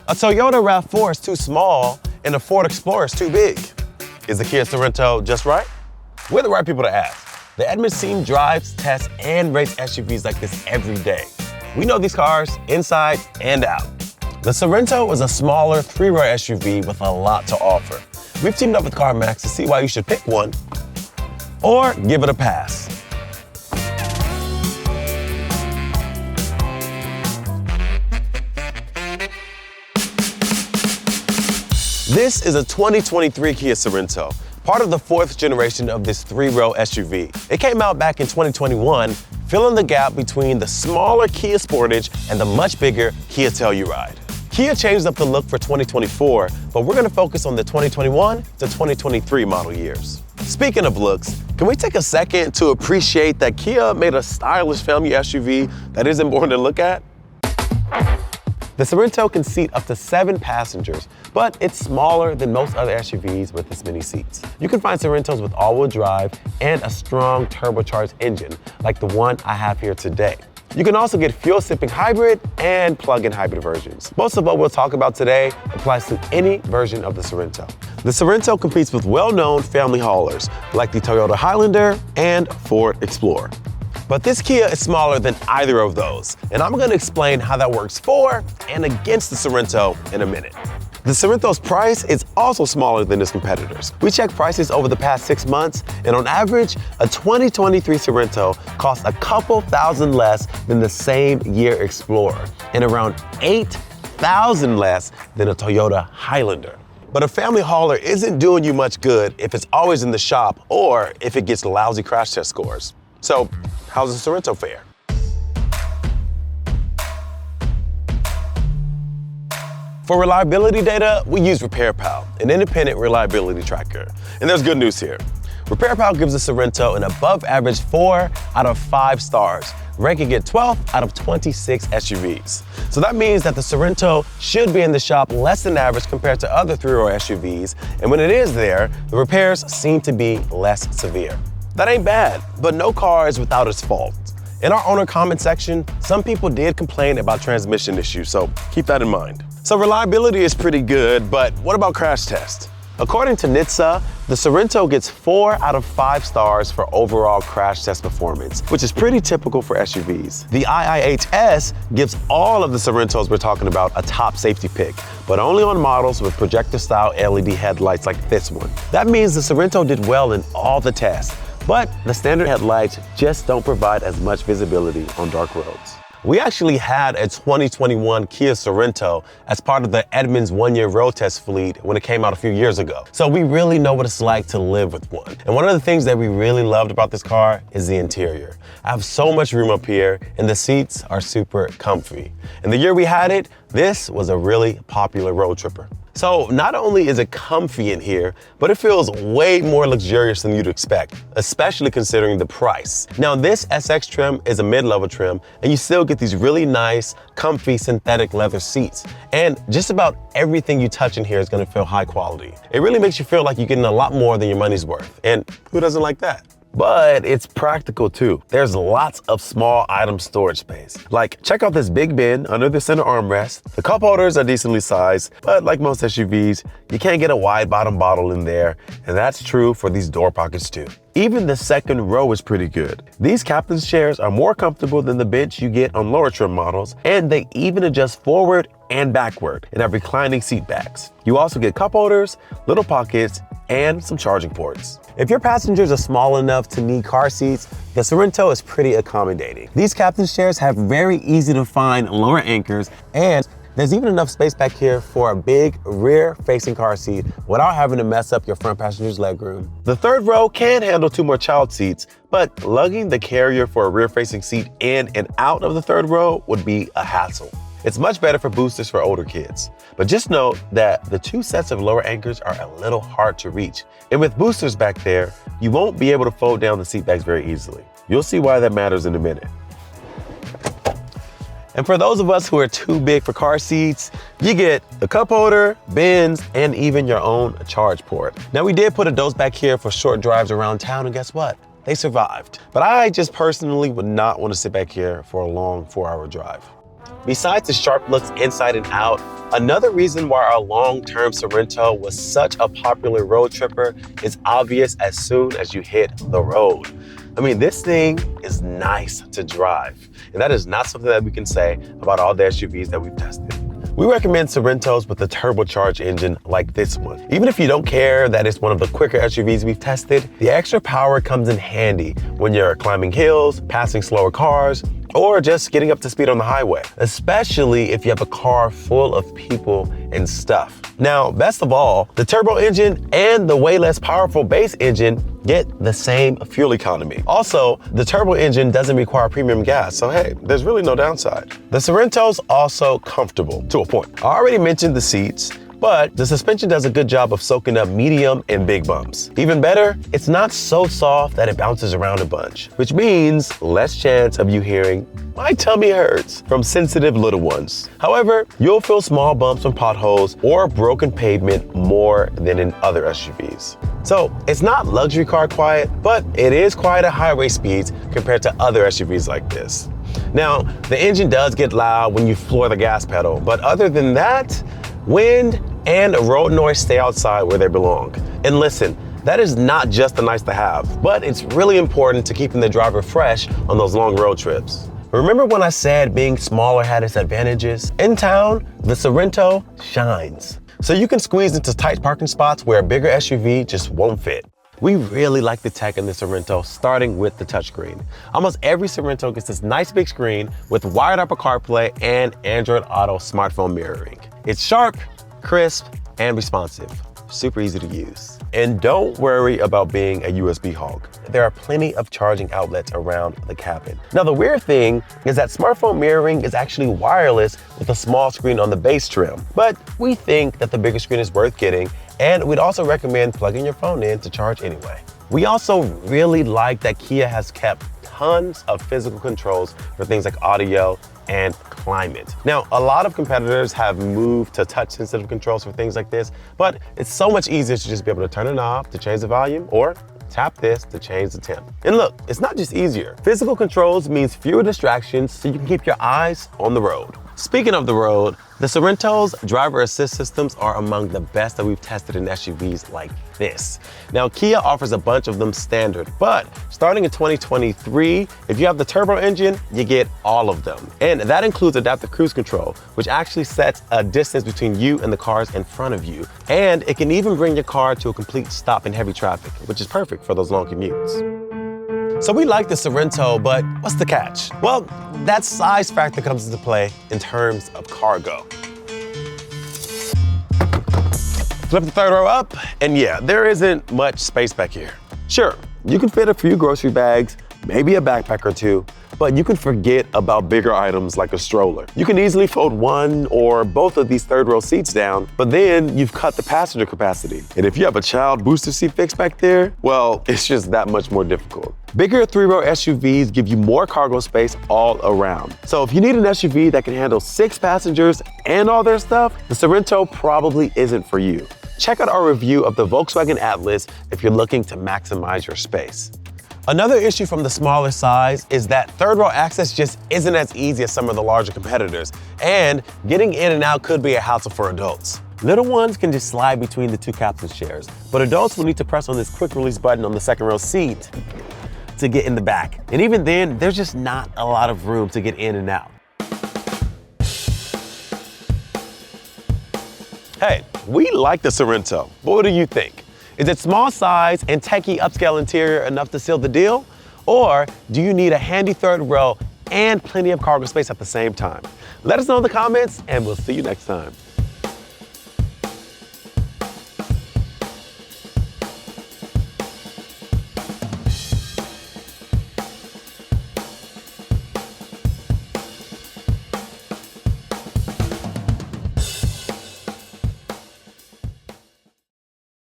A Toyota RAV4 is too small and a Ford Explorer is too big. Is the Kia Sorento just right? We're the right people to ask. The Edmunds team drives, tests, and races SUVs like this every day. We know these cars inside and out. The Sorento is a smaller three-row SUV with a lot to offer. We've teamed up with CarMax to see why you should pick one or give it a pass. This is a 2023 Kia Sorento, part of the fourth generation of this three-row SUV. It came out back in 2021, filling the gap between the smaller Kia Sportage and the much bigger Kia Telluride. Kia changed up the look for 2024, but we're gonna focus on the 2021 to 2023 model years. Speaking of looks, can we take a second to appreciate that Kia made a stylish family SUV that isn't boring to look at? The Sorento can seat up to 7 passengers, but it's smaller than most other SUVs with this many seats. You can find Sorentos with all-wheel drive and a strong turbocharged engine, like the one I have here today. You can also get fuel-sipping hybrid and plug-in hybrid versions. Most of what we'll talk about today applies to any version of the Sorento. The Sorento competes with well-known family haulers, like the Toyota Highlander and Ford Explorer. But this Kia is smaller than either of those, and I'm gonna explain how that works for and against the Sorento in a minute. The Sorento's price is also smaller than its competitors. We checked prices over the past 6 months, and on average, a 2023 Sorento costs a couple thousand less than the same year Explorer, and around $8,000 less than a Toyota Highlander. But a family hauler isn't doing you much good if it's always in the shop or if it gets lousy crash test scores. So, how's the Sorento fare? For reliability data, we use RepairPal, an independent reliability tracker. And there's good news here. RepairPal gives the Sorento an above average 4 out of 5 stars, ranking it 12th out of 26 SUVs. So that means that the Sorento should be in the shop less than average compared to other three-row SUVs, and when it is there, the repairs seem to be less severe. That ain't bad, but no car is without its faults. In our owner comment section, some people did complain about transmission issues, so keep that in mind. So reliability is pretty good, but what about crash test? According to NHTSA, the Sorento gets 4 out of 5 stars for overall crash test performance, which is pretty typical for SUVs. The IIHS gives all of the Sorentos we're talking about a top safety pick, but only on models with projector-style LED headlights like this one. That means the Sorento did well in all the tests, but the standard headlights just don't provide as much visibility on dark roads. We actually had a 2021 Kia Sorento as part of the Edmunds one-year road test fleet when it came out a few years ago. So we really know what it's like to live with one. And one of the things that we really loved about this car is the interior. I have so much room up here and the seats are super comfy. And the year we had it, this was a really popular road tripper. So not only is it comfy in here, but it feels way more luxurious than you'd expect, especially considering the price. Now this SX trim is a mid-level trim, and you still get these really nice, comfy synthetic leather seats. And just about everything you touch in here is gonna feel high quality. It really makes you feel like you're getting a lot more than your money's worth. And who doesn't like that? But it's practical too. There's lots of small item storage space. Like, check out this big bin under the center armrest. The cup holders are decently sized, but like most SUVs, you can't get a wide bottom bottle in there, and that's true for these door pockets too. Even the second row is pretty good. These captain's chairs are more comfortable than the bench you get on lower trim models, and they even adjust forward and backward and have reclining seat backs. You also get cup holders, little pockets, and some charging ports. If your passengers are small enough to need car seats, the Sorento is pretty accommodating. These captain's chairs have very easy to find lower anchors, and there's even enough space back here for a big rear-facing car seat without having to mess up your front passenger's legroom. The third row can handle 2 more child seats, but lugging the carrier for a rear-facing seat in and out of the third row would be a hassle. It's much better for boosters for older kids. But just note that the 2 sets of lower anchors are a little hard to reach. And with boosters back there, you won't be able to fold down the seat backs very easily. You'll see why that matters in a minute. And for those of us who are too big for car seats, you get the cup holder, bins, and even your own charge port. Now we did put a dose back here for short drives around town, and guess what? They survived. But I just personally would not want to sit back here for a long 4-hour drive. Besides the sharp looks inside and out, another reason why our long-term Sorento was such a popular road tripper is obvious as soon as you hit the road. I mean, this thing is nice to drive, and that is not something that we can say about all the SUVs that we've tested. We recommend Sorentos with a turbocharged engine like this one. Even if you don't care that it's one of the quicker SUVs we've tested, the extra power comes in handy when you're climbing hills, passing slower cars, or just getting up to speed on the highway, especially if you have a car full of people and stuff. Now, best of all, the turbo engine and the way less powerful base engine get the same fuel economy. Also, the turbo engine doesn't require premium gas, so hey, there's really no downside. The Sorento's also comfortable to a point. I already mentioned the seats, but the suspension does a good job of soaking up medium and big bumps. Even better, it's not so soft that it bounces around a bunch, which means less chance of you hearing, "My tummy hurts," from sensitive little ones. However, you'll feel small bumps from potholes or broken pavement more than in other SUVs. So it's not luxury car quiet, but it is quiet at highway speeds compared to other SUVs like this. Now, the engine does get loud when you floor the gas pedal, but other than that, wind and road noise stay outside where they belong. And listen, that is not just a nice to have, but it's really important to keeping the driver fresh on those long road trips. Remember when I said being smaller had its advantages? In town, the Sorento shines. So you can squeeze into tight parking spots where a bigger SUV just won't fit. We really like the tech in the Sorento, starting with the touchscreen. Almost every Sorento gets this nice big screen with wired Apple CarPlay and Android Auto smartphone mirroring. It's sharp, crisp, and responsive. Super easy to use. And don't worry about being a USB hog. There are plenty of charging outlets around the cabin. Now, the weird thing is that smartphone mirroring is actually wireless with a small screen on the base trim. But we think that the bigger screen is worth getting, and we'd also recommend plugging your phone in to charge anyway. We also really like that Kia has kept tons of physical controls for things like audio and climate. Now, a lot of competitors have moved to touch-sensitive controls for things like this, but it's so much easier to just be able to turn a knob to change the volume or tap this to change the temp. And look, it's not just easier. Physical controls means fewer distractions so you can keep your eyes on the road. Speaking of the road, the Sorento's driver assist systems are among the best that we've tested in SUVs like this. Now, Kia offers a bunch of them standard, but starting in 2023, if you have the turbo engine, you get all of them. And that includes adaptive cruise control, which actually sets a distance between you and the cars in front of you. And it can even bring your car to a complete stop in heavy traffic, which is perfect for those long commutes. So we like the Sorento, but what's the catch? Well, that size factor comes into play in terms of cargo. Flip the third row up, and yeah, there isn't much space back here. Sure, you can fit a few grocery bags, maybe a backpack or two, but you can forget about bigger items like a stroller. You can easily fold one or both of these third row seats down, but then you've cut the passenger capacity. And if you have a child booster seat fixed back there, well, it's just that much more difficult. Bigger three-row SUVs give you more cargo space all around. So if you need an SUV that can handle 6 passengers and all their stuff, the Sorento probably isn't for you. Check out our review of the Volkswagen Atlas if you're looking to maximize your space. Another issue from the smaller size is that third row access just isn't as easy as some of the larger competitors, and getting in and out could be a hassle for adults. Little ones can just slide between the 2 captain chairs, but adults will need to press on this quick release button on the second row seat to get in the back. And even then, there's just not a lot of room to get in and out. Hey, we like the Sorento, but what do you think? Is it small size and techie upscale interior enough to seal the deal? Or do you need a handy third row and plenty of cargo space at the same time? Let us know in the comments, and we'll see you next time.